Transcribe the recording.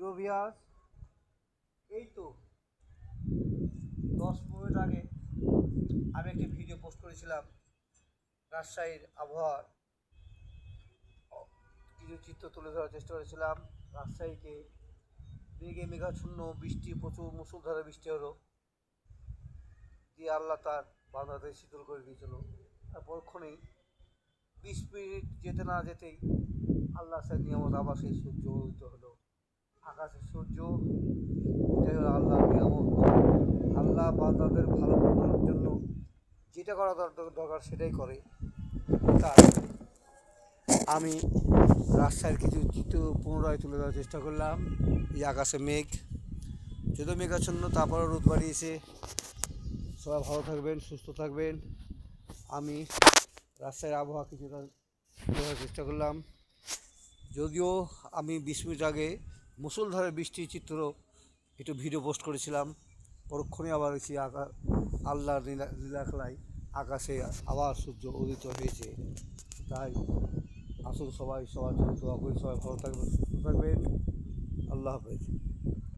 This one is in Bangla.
প্রিয় ভিউয়ার্স, এই তো 10 মিনিট আগে আমি একটি ভিডিও পোস্ট করেছিলাম। রাজশাহীর আবহাওয়ার কিছু চিত্র তুলে ধরার চেষ্টা করেছিলাম। রাজশাহীকে মেঘে মেঘাচ্ছন্ন বৃষ্টি, প্রচুর মুষলধারে বৃষ্টি হলো, দিয়ে আল্লাহ তার বান্দাদের শীতল করে দিয়েছিল। আর পরক্ষণেই 20 মিনিট যেতে না যেতেই আল্লাহ সেই নিয়ামত আবার সেই সূর্য উদিত হলো। আকাশের সূর্য, এটাই হলো আল্লাহর নিয়ামত। আল্লাহ বান্দাদের ভালো বানানোর জন্য যেটা করা দরকার সেটাই করে। তার আমি রাজশাহীর কিছু চিত্র পুনরায় তুলে ধরার চেষ্টা করলাম। এই আকাশে মেঘ, যদিও মেঘাচ্ছন্ন, তারপরও রোদ বাড়িয়েছে। সবাই ভালো থাকবেন, সুস্থ থাকবেন। আমি রাজশাহীর আবহাওয়া কিছুটা তুলে ধরার চেষ্টা করলাম। যদিও আমি 20 মিনিট আগে মুষলধারে বৃষ্টির চিত্র একটু ভিডিও পোস্ট করেছিলাম, পরক্ষণে আবার সেই আল্লাহর লীলা খেলায় আকাশে আবার সূর্য উদিত হয়েছে। তাই আসুন সবাই সবার জন্য দোয়া করি, সবাই ভালো থাকবেন, সুস্থ থাকবেন। আল্লাহ হাফেজ।